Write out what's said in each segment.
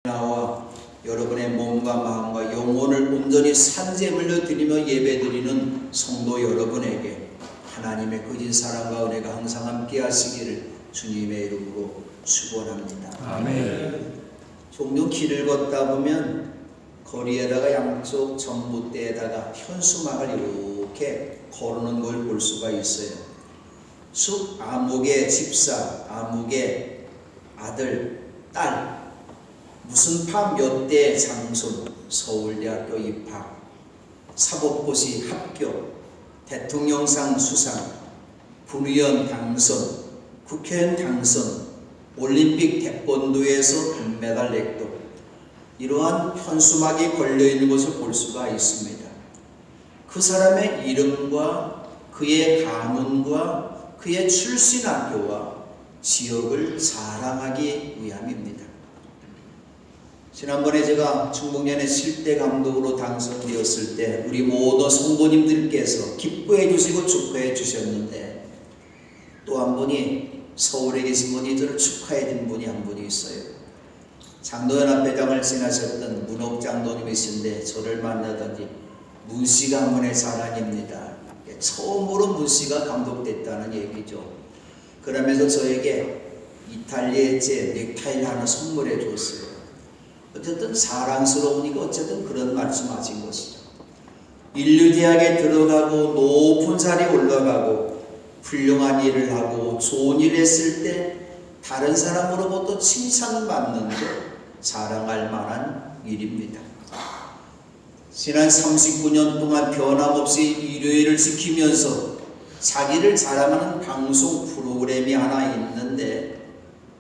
나와 여러분의 몸과 마음과 영혼을 온전히 산제물로 드리며 예배드리는 성도 여러분에게 하나님의 거짓 사랑과 은혜가 항상 함께 하시기를 주님의 이름으로 축원합니다. 아멘. 종종 길을 걷다 보면 거리에다가 양쪽 전봇대에다가 현수막을 이렇게 걸어놓은 걸 볼 수가 있어요. 숲 아무개 집사, 아무개 아들, 딸, 무슨 파 몇 대 장손, 서울대학교 입학, 사법고시 합격, 대통령상 수상, 군의원 당선, 국회의원 당선, 올림픽 태권도에서 금메달 획득, 이러한 현수막이 걸려있는 것을 볼 수가 있습니다. 그 사람의 이름과 그의 가문과 그의 출신 학교와 지역을 자랑하기 위함입니다. 지난번에 제가 충북연의 실대 감독으로 당선되었을 때 우리 모든 성도님들께서 기뻐해 주시고 축하해 주셨는데, 또 한 분이 서울에 계신 분이 저를 축하해 준 분이 한 분이 있어요. 장로연합회장을 지나셨던 문옥 장로님이신데 저를 만나더니 문씨가 한 분의 자랑입니다. 처음으로 문씨가 감독됐다는 얘기죠. 그러면서 저에게 이탈리아의 제 넥타이를 하나 선물해 줬어요. 어쨌든 사랑스러우니까 어쨌든 그런 말씀하신 것이죠. 인류대학에 들어가고 높은 자리에 올라가고 훌륭한 일을 하고 좋은 일을 했을 때 다른 사람으로부터 칭찬받는 것, 자랑할 만한 일입니다. 지난 39년 동안 변함없이 일요일을 지키면서 자기를 자랑하는 방송 프로그램이 하나 있는데,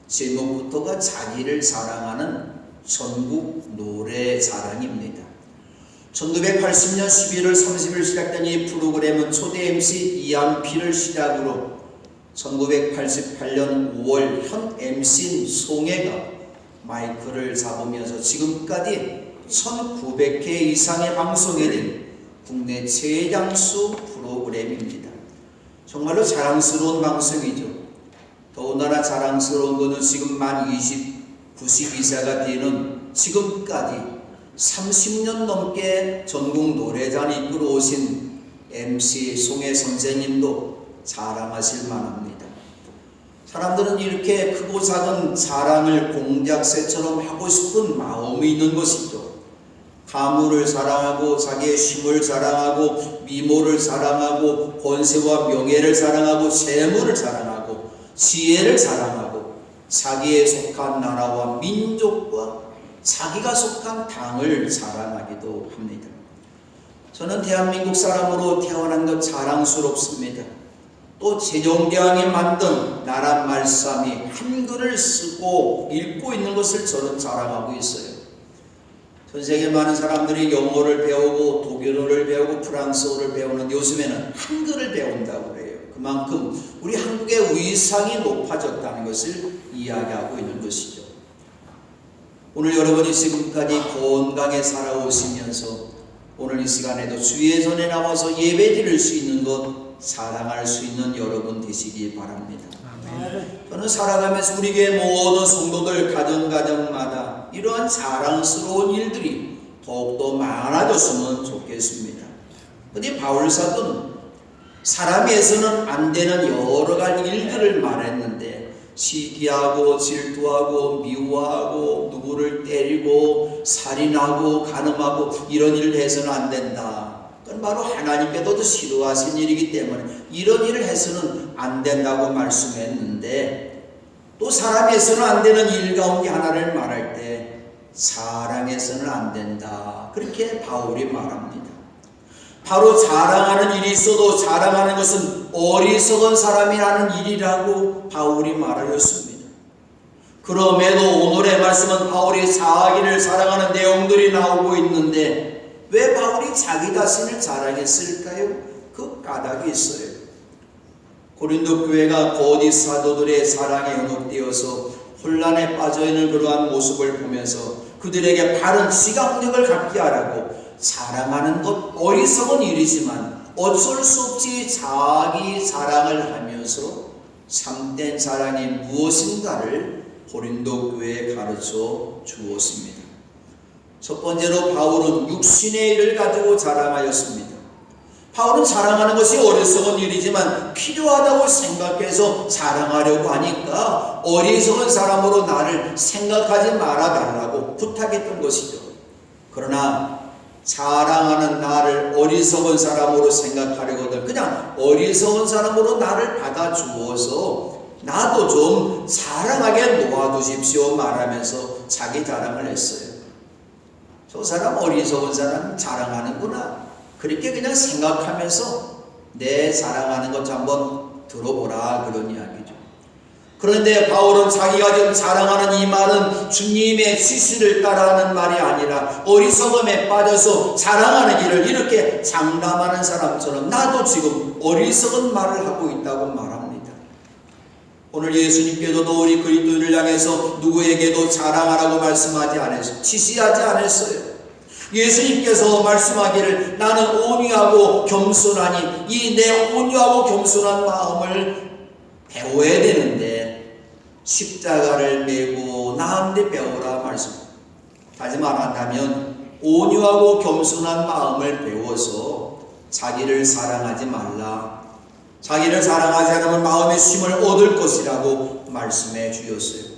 제목부터가 자기를 자랑하는 전국 노래 자랑입니다. 1980년 11월 30일 시작된 이 프로그램은 초대 MC 이한필을 시작으로 1988년 5월 현 MC인 송혜가 마이크를 잡으면서 지금까지 1900회 이상의 방송이 된 국내 최장수 프로그램입니다. 정말로 자랑스러운 방송이죠. 더군다나 자랑스러운 것은 지금 만 92세가 되는 지금까지 30년 넘게 전국 노래자를 이끌어 오신 MC 송혜 선생님도 자랑하실 만합니다. 사람들은 이렇게 크고 작은 자랑을 공작새처럼 하고 싶은 마음이 있는 것이죠. 가물을 자랑하고 자기의 쉼을 자랑하고 미모를 자랑하고 권세와 명예를 자랑하고 재물을 자랑하고 지혜를 자랑하고 자기에 속한 나라와 민족과 자기가 속한 당을 자랑하기도 합니다. 저는 대한민국 사람으로 태어난 것 자랑스럽습니다. 또 세종대왕이 만든 나라 말씀이 한글을 쓰고 읽고 있는 것을 저는 자랑하고 있어요. 전 세계 많은 사람들이 영어를 배우고 독일어를 배우고 프랑스어를 배우는 요즘에는 한글을 배운다고 그래요. 그만큼 우리 한국의 위상이 높아졌다는 것을 이야기하고 있는 것이죠. 오늘 여러분이 지금까지 건강에 살아오시면서 오늘 이 시간에도 주의 전에 나와서 예배 드릴 수 있는 것 자랑할 수 있는 여러분 되시기 바랍니다. 저는 살아가면서 우리 교회 모든 성도들 가정마다 이러한 자랑스러운 일들이 더욱더 많아졌으면 좋겠습니다. 근데 바울사도는 사람이 해서는 안 되는 여러 가지 일들을 말했는데, 시기하고 질투하고 미워하고 누구를 때리고 살인하고 간음하고 이런 일을 해서는 안 된다. 그건 바로 하나님께도 싫어하신 일이기 때문에 이런 일을 해서는 안 된다고 말씀했는데, 또 사람이 해서는 안 되는 일 가운데 하나를 말할 때 사랑해서는 안 된다. 그렇게 바울이 말합니다. 바로 자랑하는 일이 있어도 자랑하는 것은 어리석은 사람이라는 일이라고 바울이 말하였습니다. 그럼에도 오늘의 말씀은 바울이 자기를 자랑하는 내용들이 나오고 있는데, 왜 바울이 자기 자신을 자랑했을까요? 그 까닭이 있어요. 고린도 교회가 거짓 사도들의 자랑에 현혹되어서 혼란에 빠져있는 그러한 모습을 보면서 그들에게 바른 지각력을 갖게 하라고 자랑하는 것 어리석은 일이지만 어쩔 수 없이 자기 자랑을 하면서 참된 자랑이 무엇인가를 고린도 교회에 가르쳐 주었습니다. 첫 번째로 바울은 육신의 일을 가지고 자랑하였습니다. 바울은 자랑하는 것이 어리석은 일이지만 필요하다고 생각해서 자랑하려고 하니까 어리석은 사람으로 나를 생각하지 말아달라고 부탁했던 것이죠. 그러나 자랑하는 나를 어리석은 사람으로 생각하려거든 그냥 어리석은 사람으로 나를 받아주어서 나도 좀 자랑하게 놓아두십시오 말하면서 자기 자랑을 했어요. 저 사람 어리석은 사람 자랑하는구나. 그렇게 그냥 생각하면서 내 자랑하는 것 한번 들어보라 그런 이야기죠. 그런데 바울은 자기가 지금 자랑하는 이 말은 주님의 지시를 따라하는 말이 아니라 어리석음에 빠져서 자랑하는 일을 이렇게 장담하는 사람처럼 나도 지금 어리석은 말을 하고 있다고 말합니다. 오늘 예수님께서도 우리 그리스도인을 향해서 누구에게도 자랑하라고 말씀하지 않았어요. 지시하지 않았어요. 예수님께서 말씀하기를 나는 온유하고 겸손하니 이 내 온유하고 겸손한 마음을 배워야 되는데 십자가를 메고 나한테 배우라 말씀. 다시 말한다면 온유하고 겸손한 마음을 배워서 자기를 사랑하지 말라. 자기를 사랑하지 않으면 마음의 쉼을 얻을 것이라고 말씀해 주셨어요.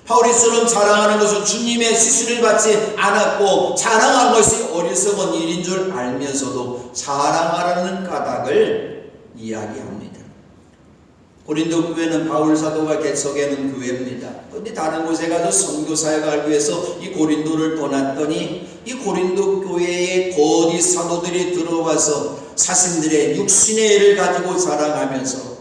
바울이처럼 자랑하는 것은 주님의 지시를 받지 않았고 자랑한 것이 어리석은 일인 줄 알면서도 자랑하라는 까닭을 이야기합니다. 고린도 교회는 바울 사도가 개척하는 교회입니다. 그런데 다른 곳에 가서 선교사역을 하기 위해서 이 고린도를 떠났더니 이 고린도 교회에 거짓 사도들이 들어와서 자신들의 육신의 일을 가지고 자랑하면서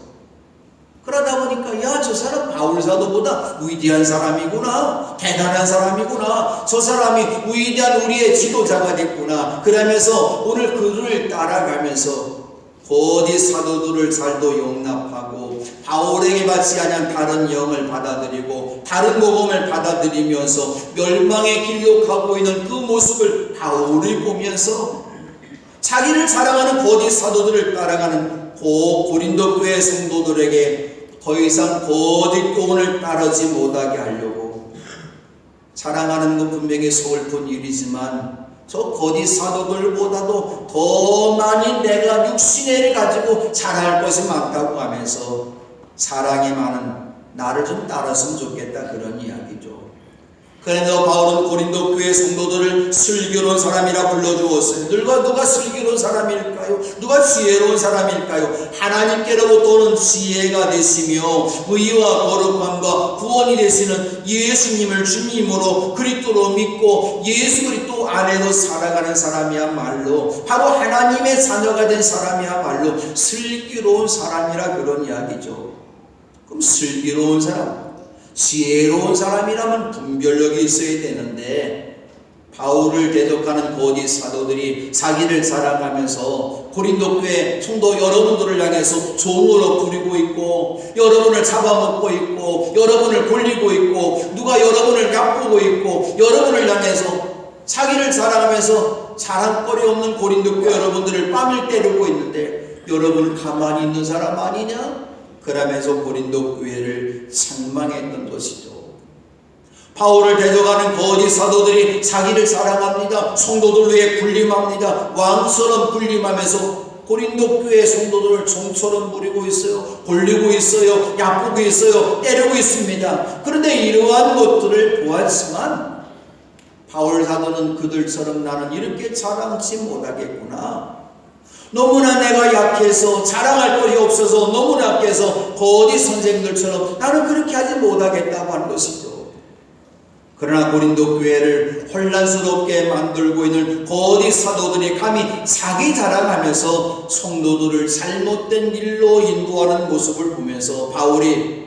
그러다 보니까 야, 저 사람 바울 사도보다 위대한 사람이구나, 대단한 사람이구나, 저 사람이 위대한 우리의 지도자가 됐구나 그러면서 오늘 그를 따라가면서 거짓 사도들을 잘도 용납하고 바울에게 받지 않은 다른 영을 받아들이고 다른 복음을 받아들이면서 멸망의 길로 가고 있는 그 모습을 바울이 보면서 자기를 자랑하는 거짓 사도들을 따라가는 고린도 교회 성도들에게 더 이상 거짓 교훈을 따르지 못하게 하려고 자랑하는 건 분명히 서글픈 일이지만 저 거짓 사도들보다도 더 많이 내가 육신의 일을 가지고 자랑할 것이 많다고 하면서 사랑이 많은 나를 좀 따랐으면 좋겠다 그런 이야기죠. 그래서 바울은 고린도 교회 성도들을 슬기로운 사람이라 불러주었어요. 누가 슬기로운 사람일까요? 누가 지혜로운 사람일까요? 하나님께로부터는 지혜가 되시며 의와 거룩함과 구원이 되시는 예수님을 주님으로 그리스도로 믿고 예수 그리스도 안에서 살아가는 사람이야말로 바로 하나님의 자녀가 된 사람이야말로 슬기로운 사람이라 그런 이야기죠. 그럼 슬기로운 사람, 지혜로운 사람이라면 분별력이 있어야 되는데 바울을 대적하는 거짓 사도들이 자기를 자랑하면서 고린도 교회 성도 여러분들을 향해서 종으로 부리고 있고 여러분을 잡아먹고 있고 여러분을 골리고 있고 누가 여러분을 얕보고 있고 여러분을 향해서 자기를 자랑하면서 자랑거리 없는 고린도 교회 여러분들을 뺨을 때리고 있는데 여러분은 가만히 있는 사람 아니냐? 그러면서 고린도 교회를 책망했던 것이죠. 바울을 대적하는 거짓 사도들이 자기를 자랑합니다. 성도들 위해 군림합니다. 왕처럼 군림하면서 고린도 교회 성도들을 종처럼 부리고 있어요. 골리고 있어요. 얕보고 있어요. 때리고 있습니다. 그런데 이러한 것들을 보았지만 바울 사도는 그들처럼 나는 이렇게 자랑치 못하겠구나. 너무나 내가 약해서 자랑할 것이 없어서 너무나 약해서 거짓 선생들처럼 나는 그렇게 하지 못하겠다고 하는 것이죠. 그러나 고린도 교회를 혼란스럽게 만들고 있는 거짓 사도들이 감히 자기 자랑하면서 성도들을 잘못된 길로 인도하는 모습을 보면서 바울이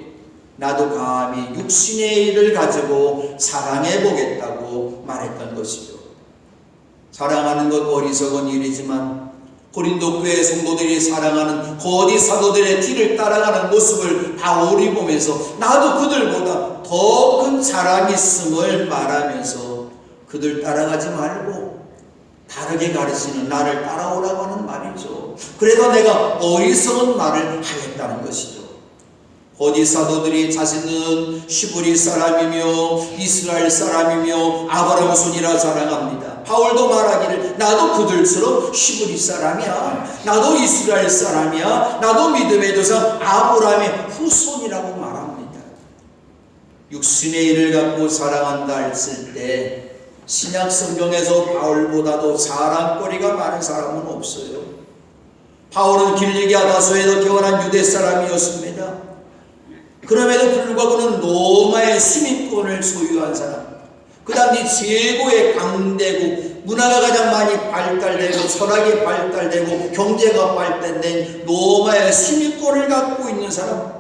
나도 감히 육신의 일을 가지고 자랑해 보겠다고 말했던 것이죠. 자랑하는 것 어리석은 일이지만 고린도 교회 성도들이 사랑하는 거짓 사도들의 뒤를 따라가는 모습을 바울이 보면서 나도 그들보다 더 큰 자랑이 있음을 말하면서 그들 따라가지 말고 다르게 가르치는 나를 따라오라고 하는 말이죠. 그래서 내가 어리석은 말을 하겠다는 것이죠. 거짓 사도들이 자신은 시브리 사람이며 이스라엘 사람이며 아브라함 손이라 자랑합니다. 바울도 말하기를 나도 그들처럼 시브리 사람이야, 나도 이스라엘 사람이야, 나도 믿음의 조상 아브라함의 후손이라고 말합니다. 육신의 일을 갖고 사랑한다 했을 때 신약 성경에서 바울보다도 자랑거리가 많은 사람은 없어요. 바울은 길리기아 다소에서 태어난 유대 사람이었습니다. 그럼에도 불구하고 그는 로마의 시민권을 소유한 사람, 그 당시 최고의 강대국, 문화가 가장 많이 발달되고 철학이 발달되고 경제가 발달된 로마의 시민권을 갖고 있는 사람,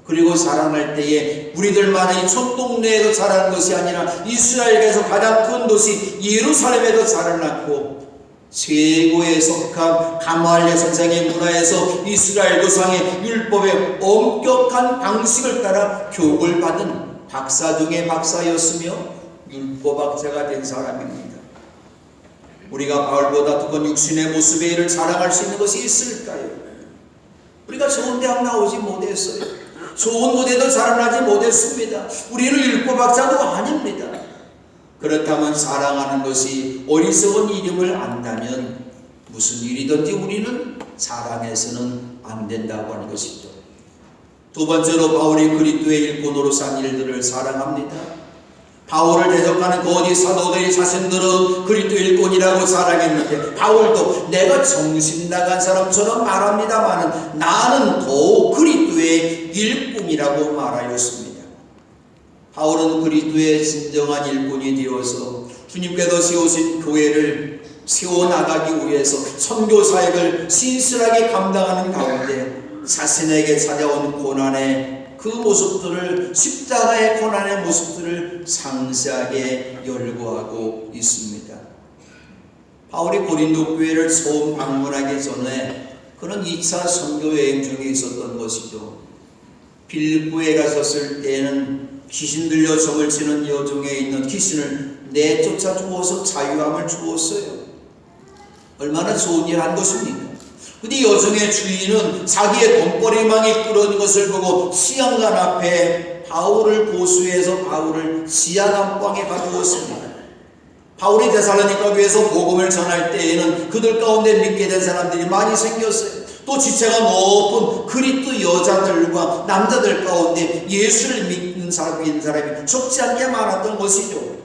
그리고 자라날 때에 우리들만의 촌동네에서 자란 것이 아니라 이스라엘에서 가장 큰 도시 예루살렘에서 자라났고 최고의 석학 가말리엘 선생의 문화에서 이스라엘 조상의 율법의 엄격한 방식을 따라 교육을 받은 박사 중의 박사였으며 율법학자가 된 사람입니다. 우리가 바울보다 더 큰 육신의 모습의 일을 자랑할 수 있는 것이 있을까요? 우리가 좋은 대학 나오지 못했어요. 좋은 무대도 자라나지 못했습니다. 우리는 율법학자도 아닙니다. 그렇다면 자랑하는 것이 어리석은 일임을 안다면 무슨 일이든지 우리는 자랑해서는 안 된다고 하는 것이죠. 두 번째로 바울이 그리스도의 일꾼으로 산 일들을 자랑합니다. 바울을 대적하는 거짓 사도들이 자신들은 그리스도 일꾼이라고 자랑했는데 바울도 내가 정신 나간 사람처럼 말합니다마는 나는 더욱 그리스도의 일꾼이라고 말하였습니다. 바울은 그리스도의 진정한 일꾼이 되어서 주님께서 세우신 교회를 세워나가기 위해서 선교 사역을 신실하게 감당하는 가운데 자신에게 찾아온 고난의 그 모습들을, 십자가의 고난의 모습들을 상세하게 열거하고 있습니다. 바울이 고린도 교회를 처음 방문하기 전에 그는 2차 선교 여행 중에 있었던 것이죠. 빌립보에 가셨을 때에는 귀신 들려 점을 치는 여종에 있는 귀신을 내쫓아 주어서 자유함을 주었어요. 얼마나 좋은 일 한 것입니까? 근데 여종의 주인은 자기의 돈벌이망이 끌어온 것을 보고 시한관 앞에 바울을 고수해서 바울을 지하남방에 가두었습니다. 바울이 데살로니가 교회에서 복음을 전할 때에는 그들 가운데 믿게 된 사람들이 많이 생겼어요. 또 지체가 높은 그리스도 여자들과 남자들 가운데 예수를 믿는 사람이 적지 않게 많았던 것이죠.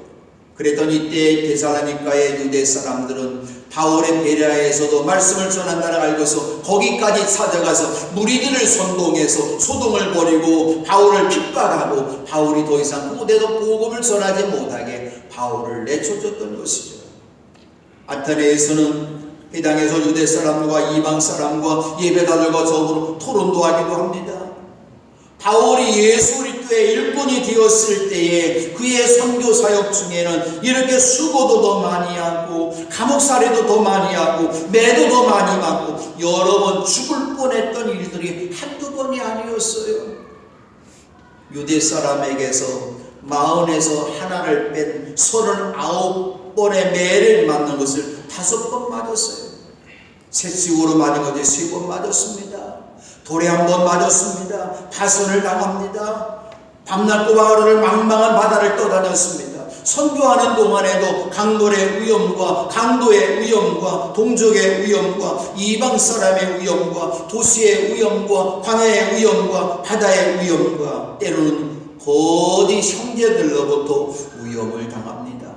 그랬더니 이때 데살로니가의 유대 사람들은 바울의 베레아에서도 말씀을 전한다는 알고서 거기까지 찾아가서 무리들을 선동해서 소동을 벌이고 바울을 핍박하고 바울이 더 이상 그곳에도 복음을 전하지 못하게 바울을 내쫓았던 것이죠. 아테네에서는 해당에서 유대 사람과 이방 사람과 예배자들과 적으로 토론도 하기도 합니다. 바울이 예수 그리스도의 일꾼이 되었을 때에 그의 선교 사역 중에는 이렇게 수고도 더 많이 하고 감옥살이도 더 많이 하고 매도 더 많이 맞고 여러 번 죽을 뻔했던 일들이 한두 번이 아니었어요. 유대 사람에게서 40에서 하나를 뺀 39번의 매를 맞는 것을 5번 맞았어요. 채찍으로 맞은 것이 3번 맞았습니다. 돌에 1번 맞았습니다. 파손을 당합니다. 밤낮과 하루를 망망한 바다를 떠다녔습니다. 선교하는 동안에도 강물의 위험과 강도의 위험과 동족의 위험과 이방 사람의 위험과 도시의 위험과 광야의 위험과 바다의 위험과 때로는 거짓 형제들로부터 위험을 당합니다.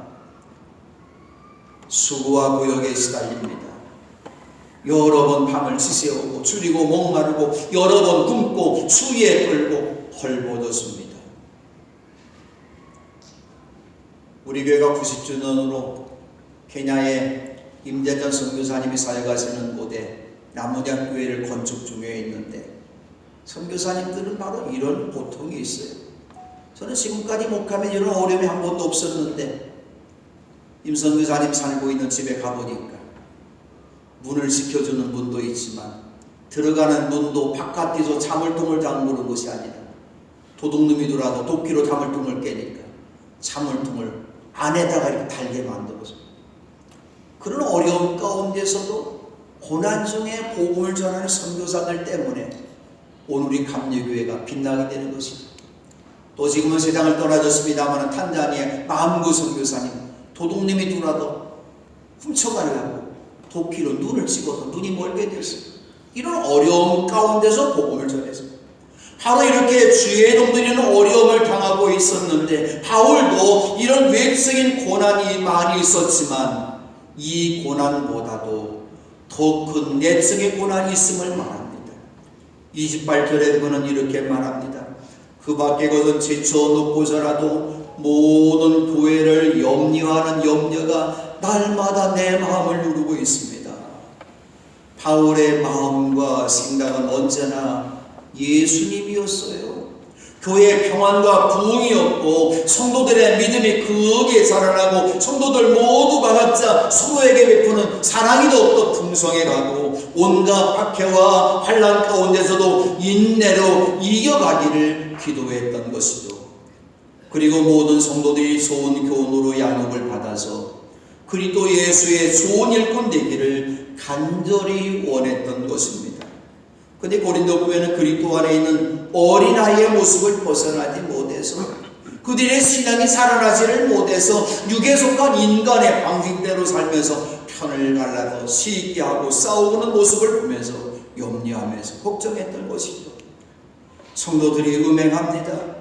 수고와 구역에 시달립니다. 여러 번 밤을 지새우고 줄이고 목마르고 여러 번 굶고 추위에 떨고 헐벗었습니다. 우리 교회가 90주년으로 케냐의 임대전 선교사님이 사역하시는 곳에 나무장 교회를 건축 중에 있는데 선교사님들은 바로 이런 고통이 있어요. 저는 지금까지 목하면 이런 어려움이 한 번도 없었는데 임 선교사님 살고 있는 집에 가보니까 문을 지켜주는 문도 있지만 들어가는 문도 바깥에서 자물통을 잠그는 것이 아니라 도둑놈이 들어와도 도끼로 자물통을 깨니까 자물통을 안에다가 이렇게 달게 만들어서 그런 어려움 가운데서도 고난 중에 복음을 전하는 선교사들 때문에 오늘 우리 감리교회가 빛나게 되는 것이죠. 또 지금은 세상을 떠나졌습니다만 탄자니아의 마음구 선교사님 도둑님이 들어와도 훔쳐가려고 도끼로 눈을 찍어서 눈이 멀게 됐어요. 이런 어려움 가운데서 복음을 전했습니다. 바로 이렇게 주의 종들이는 어려움을 당하고 있었는데 바울도 이런 외적인 고난이 많이 있었지만 이 고난보다도 더 큰 내적인 고난이 있음을 말합니다. 28절에 그는 이렇게 말합니다. 그 밖에 것은 지쳐 높고서라도 모든 교회를 염려하는 염려가 날마다 내 마음을 누르고 있습니다. 바울의 마음과 생각은 언제나 예수님이었어요. 교회의 평안과 부흥이었고 성도들의 믿음이 크게 자라나고 성도들 모두가 각자 서로에게 베푸는 사랑이 더욱더 풍성해가고 온갖 박해와 환난 가운데서도 인내로 이겨가기를 기도했던 것이죠. 그리고 모든 성도들이 좋은 교훈으로 양육을 받아서 그리스도 예수의 좋은 일꾼 되기를 간절히 원했던 것입니다. 그런데 고린도 교회는 그리스도 안에 있는 어린아이의 모습을 벗어나지 못해서 그들의 신앙이 살아나지를 못해서 육에 속한 인간의 방식대로 살면서 편을 갈라서 시기하고 싸우는 모습을 보면서 염려하면서 걱정했던 것이죠. 성도들이 음행합니다.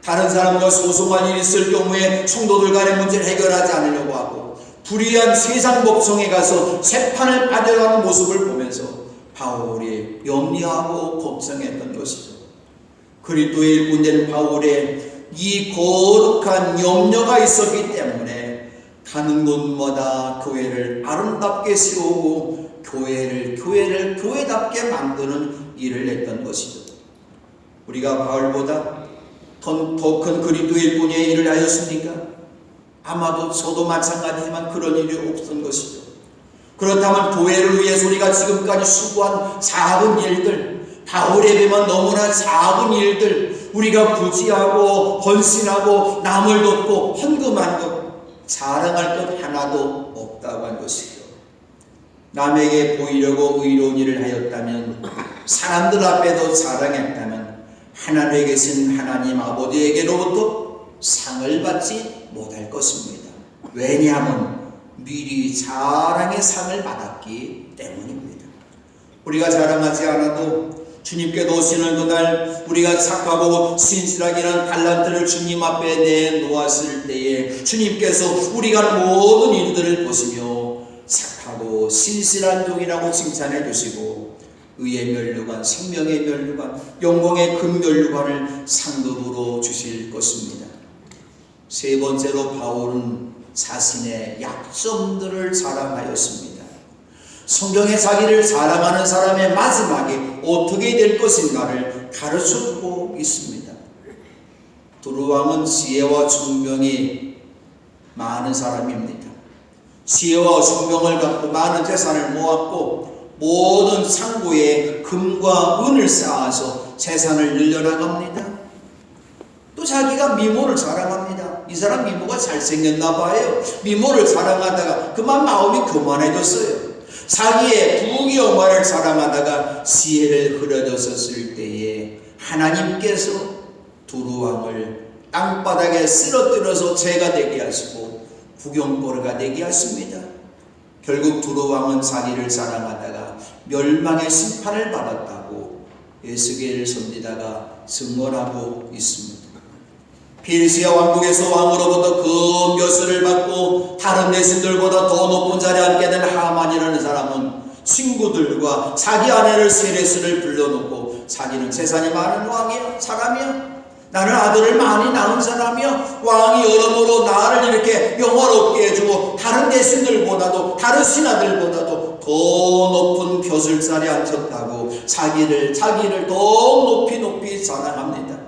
다른 사람과 소송할 일이 있을 경우에 성도들 간의 문제를 해결하지 않으려고 하고 불의한 세상 법정에 가서 재판을 받아가는 모습을 보면서 바울이 염려하고 걱정했던 것이죠. 그리스도의 일꾼된 바울의 이 거룩한 염려가 있었기 때문에 가는 곳마다 교회를 아름답게 세우고 교회를 교회답게 만드는 일을 했던 것이죠. 우리가 바울보다 더 큰 그리스도의 일꾼의 일을 하였습니까? 아마도 저도 마찬가지지만 그런 일이 없었던 것이죠. 그렇다면 교회를 위해서 우리가 지금까지 수고한 작은 일들, 바울에 비하면 너무나 작은 일들, 우리가 부지하고 헌신하고 남을 돕고 헌금한 것, 자랑할 것 하나도 없다고 한 것이죠. 남에게 보이려고 의로운 일을 하였다면, 사람들 앞에도 자랑했다면 하늘에 계신 하나님 아버지에게로부터 상을 받지 못할 것입니다. 왜냐하면 미리 자랑의 상을 받았기 때문입니다. 우리가 자랑하지 않아도 주님께 오시는 그날 우리가 착하고 신실하게는 달란트를 주님 앞에 내놓았을 때에 주님께서 우리가 하는 모든 일들을 보시며 착하고 신실한 종이라고 칭찬해 주시고 의의 면류관, 생명의 면류관, 영광의 큰 면류관을 상급으로 주실 것입니다. 세 번째로 바울은 자신의 약점들을 자랑하였습니다. 성경에 자기를 자랑하는 사람의 마지막에 어떻게 될 것인가를 가르쳐주고 있습니다. 두루왕은 지혜와 총명이 많은 사람입니다. 지혜와 총명을 갖고 많은 재산을 모았고 모든 창고에 금과 은을 쌓아서 재산을 늘려나갑니다. 또 자기가 미모를 자랑합니다. 이 사람 미모가 잘생겼나 봐요. 미모를 자랑하다가 그만 마음이 교만해졌어요. 자기의 부귀 영화를 자랑하다가 지혜를 흐려졌을 때에 하나님께서 두루왕을 땅바닥에 쓰러뜨려서 죄가 되게 하시고 부경포로가 되게 하십니다. 결국 두루왕은 자기를 자랑하다가 멸망의 심판을 받았다고 에스겔 선지자가 증언하고 있습니다. 페르시아 왕국에서 왕으로부터 그 벼슬을 받고 다른 내신들보다 더 높은 자리에 앉게 된 하만이라는 사람은 친구들과 자기 아내를 세레스를 불러놓고 자기는 재산이 많은 사람이야. 나는 아들을 많이 낳은 사람이야. 왕이 여러모로 나를 이렇게 영화롭게 해주고 다른 내신들보다도 다른 신하들보다도 더 높은 벼슬자리에 앉혔다고 자기를 더 높이 자랑합니다.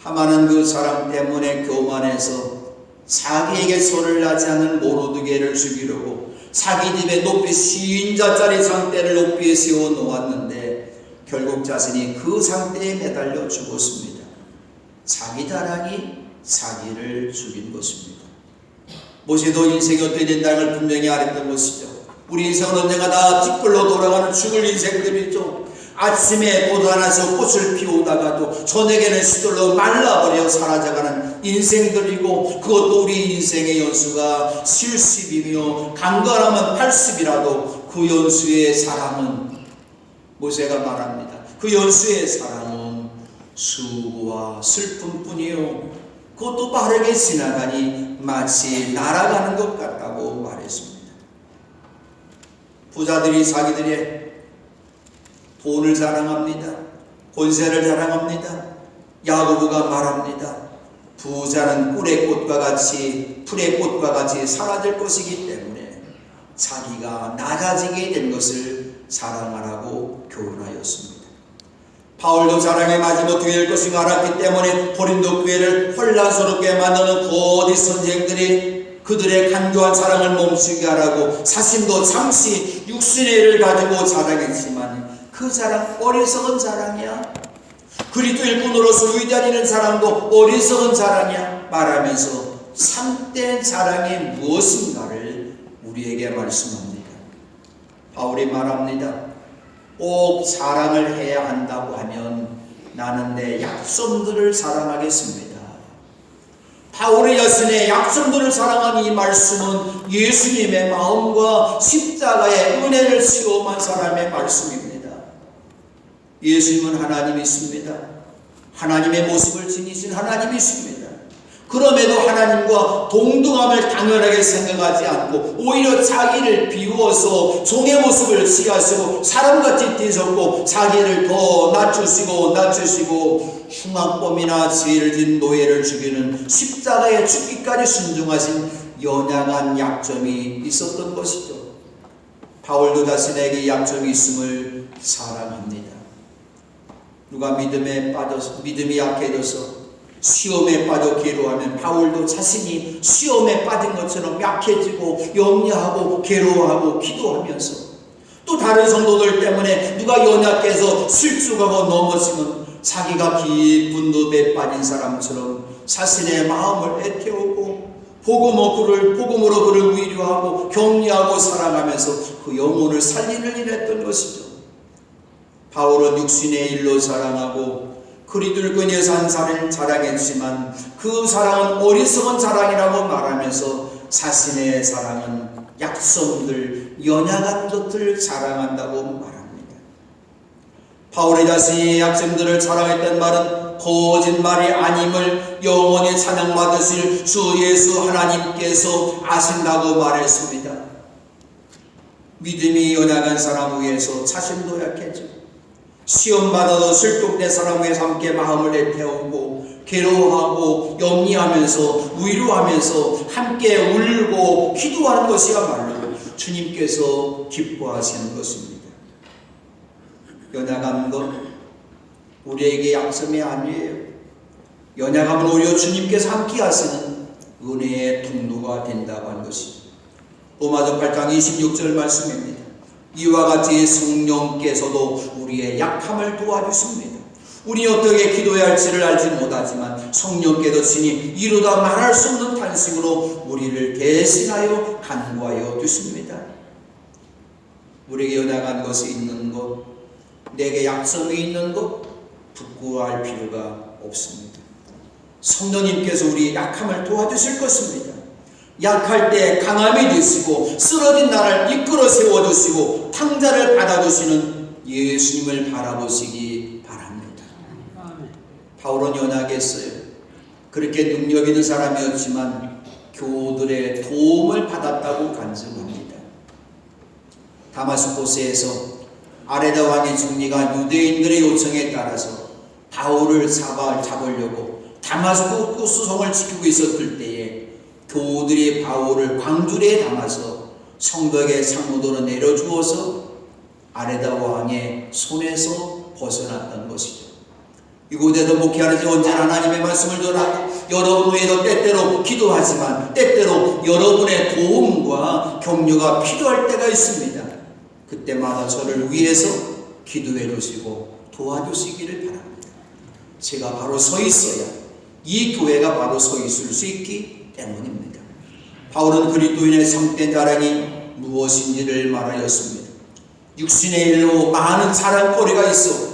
하만은 그 사람 때문에 교만해서 자기에게 손을 나지 않는 모르드게를 죽이려고 자기 집에 높이 50자짜리 상대를 높이 세워 놓았는데 결국 자신이 그 상대에 매달려 죽었습니다. 자기 자랑이 자기를 죽인 것입니다. 모세도 인생이 어떻게 된다는 걸 분명히 알았던 것이죠. 우리 인생은 언젠가 다 뒷불로 돌아가는 죽을 인생들이죠. 아침에 돋아나서 꽃을 피우다가도 저녁에는 시들러 말라버려 사라져가는 인생들이고, 그것도 우리 인생의 연수가 70이며 간간하면 80이라도 그 연수의 사랑은, 모세가 말합니다, 그 연수의 사랑은 수고와 슬픔뿐이요 그것도 빠르게 지나가니 마치 날아가는 것 같다고 말했습니다. 부자들이 자기들의 돈을 자랑합니다. 권세를 자랑합니다. 야고보가 말합니다. 부자는 꿀의 꽃과 같이, 풀의 꽃과 같이 사라질 것이기 때문에 자기가 낮아지게 된 것을 자랑하라고 교훈하였습니다. 바울도 자랑에 마지못하게 될 것을 알았기 때문에 고린도 교회를 혼란스럽게 만드는 거짓 선생들이 그들의 간교한 자랑을 멈추게 하라고 자신도 잠시 육신의 일을 가지고 자랑했지만 그 자랑 어리석은 자랑이야. 그리스도 일꾼으로서 위대한 자랑도 어리석은 자랑이야 말하면서 참된 자랑이 무엇인가를 우리에게 말씀합니다. 바울이 말합니다. 꼭 자랑을 해야 한다고 하면 나는 내 약점들을 자랑하겠습니다. 바울의 자신의 약점들을 자랑한 이 말씀은 예수님의 마음과 십자가의 은혜를 체험한 사람의 말씀입니다. 예수님은 하나님이십니다. 하나님의 모습을 지니신 하나님이십니다. 그럼에도 하나님과 동등함을 당연하게 생각하지 않고 오히려 자기를 비우어서 종의 모습을 취하시고 사람같이 뛰셨고 자기를 더 낮추시고 흉악범이나 죄를 진 노예를 죽이는 십자가의 죽기까지 순종하신 연약한 약점이 있었던 것이죠. 바울도 자신에게 약점이 있음을 자랑합니다. 누가 믿음이 약해져서 시험에 빠져 괴로워하면 바울도 자신이 시험에 빠진 것처럼 약해지고 염려하고 괴로워하고 기도하면서, 또 다른 성도들 때문에 누가 연약해서 실족하고 넘어지면 자기가 깊은 늪에 빠진 사람처럼 자신의 마음을 애태우고 복음으로 그를 위로하고 격려하고 사랑하면서 그 영혼을 살리는 일을 했던 것이죠. 바울은 육신의 일로 자랑하고 그리들근에서 한 사람을 자랑했지만 그 사랑은 어리석은 자랑이라고 말하면서 자신의 사랑은 약점들, 연약한 것들을 자랑한다고 말합니다. 바울의 자신의 약점들을 자랑했던 말은 거짓말이 아님을 영원히 찬양받으실 주 예수 하나님께서 아신다고 말했습니다. 믿음이 연약한 사람 위해서 자신도 약해져 시험받아도 실족된 사람 위해서 함께 마음을 애태우고 괴로워하고 염려하면서 위로하면서 함께 울고 기도하는 것이야말로 주님께서 기뻐하시는 것입니다. 연약한 것 우리에게 약점이 아니에요. 연약함은 오히려 주님께서 함께 하시는 은혜의 통로가 된다고 하는 것입니다. 로마서 8장 26절 말씀입니다. 이와 같이 성령께서도 우리의 약함을 도와주십니다. 우리 어떻게 기도해야 할지를 알지 못하지만 성령께서 친히 이루다 말할 수 없는 탄식으로 우리를 대신하여 간구하여 주십니다. 우리에게 연약한 것이 있는 것, 내게 약점이 있는 것 부끄러워할 필요가 없습니다. 성령님께서 우리의 약함을 도와주실 것입니다. 약할 때 강함이 되시고 쓰러진 나를 이끌어 세워주시고 탕자를 받아주시는 예수님을 바라보시기 바랍니다. 바울은 연약했어요. 그렇게 능력 있는 사람이었지만 교우들의 도움을 받았다고 간증합니다. 다마스코스에서 아레다 왕의 총리가 유대인들의 요청에 따라서 바울을 잡으려고 다마스코스 성을 지키고 있었을 때에 교우들이 바울을 광주리에 담아서 성벽의 창문으로 내려주어서 아레다 왕의 손에서 벗어났던 것이죠. 이곳에서 목회하는 지 언제나 하나님의 말씀을 전하고 여러분 외에도 때때로 기도하지만 때때로 여러분의 도움과 격려가 필요할 때가 있습니다. 그때마다 저를 위해서 기도해 주시고 도와주시기를 바랍니다. 제가 바로 서 있어야 이 교회가 바로 서 있을 수 있기 때문입니다. 바울은 그리스도인의 참된 자랑이 무엇인지를 말하였습니다. 육신의 일로 많은 자랑거리가 있어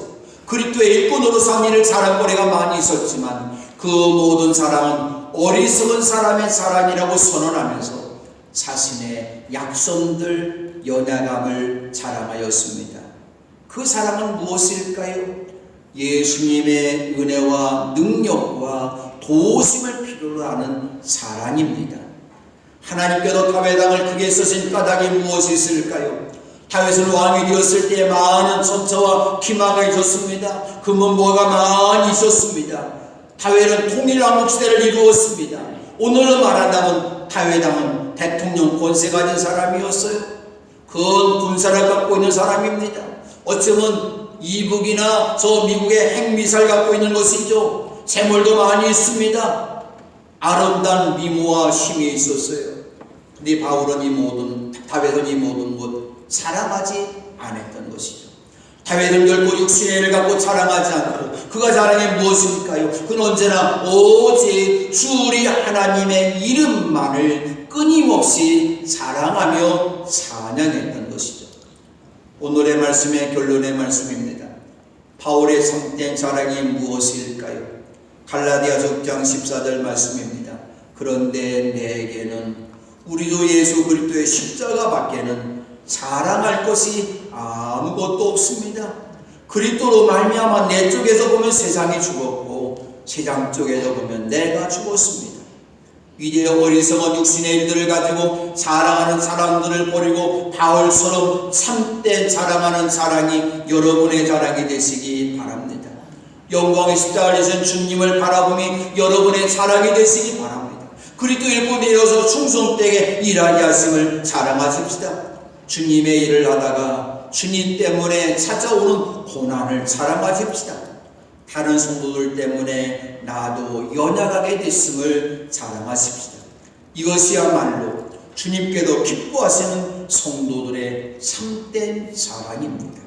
그리스도의 일꾼으로 삼일을 자랑거리가 많이 있었지만 그 모든 자랑은 어리석은 사람의 자랑이라고 선언하면서 자신의 약점들, 연약함을 자랑하였습니다. 그 사랑은 무엇일까요? 예수님의 은혜와 능력과 도우심을 필요로 하는 사랑입니다. 하나님께도 다윗 왕을 크게 쓰신 까닭이 무엇이 있을까요? 다윗은 왕이 되었을 때 많은 전차와 기마가 있었습니다. 금은보화가 많이 있었습니다. 다윗은 통일왕국 시대를 이루었습니다. 오늘로 말한다면 다윗 왕은 대통령 권세 가진 사람이었어요. 큰 군사를 갖고 있는 사람입니다. 어쩌면 이북이나 저 미국의 핵미사일 갖고 있는 것이죠. 재물도 많이 있습니다. 아름다운 미모와 힘이 있었어요. 근데 다윗은 이 모든 것 자랑하지 않았던 것이죠. 다윗은 결코 육신의 일을 갖고 자랑하지 않고 그가 자랑해 무엇입니까요? 그는 언제나 오직 주 우리 하나님의 이름만을 끊임없이 자랑하며 찬양했던 것이죠. 오늘의 말씀의 결론의 말씀입니다. 바울의 참된 자랑이 무엇일까요? 갈라디아서 6장 14절 말씀입니다. 그런데 내게는 우리도 예수 그리스도의 십자가 밖에는 자랑할 것이 아무것도 없습니다. 그리스도로 말미암아 내 쪽에서 보면 세상이 죽었고 세상 쪽에서 보면 내가 죽었습니다. 이제 어리석은 육신의 일들을 가지고 자랑하는 사람들을 버리고 바울처럼 참된 자랑하는 자랑이 여러분의 자랑이 되시기 바랍니다. 영광의 십자가를 지신 주님을 바라보며 여러분의 자랑이 되시기 바랍니다. 그리스도 일꾼이 되어서 충성되게 일하게 하심을 자랑하십시다. 주님의 일을 하다가 주님 때문에 찾아오는 고난을 자랑하십시다. 다른 성도들 때문에 나도 연약하게 됐음을 자랑하십시다. 이것이야말로 주님께도 기뻐하시는 성도들의 참된 자랑입니다.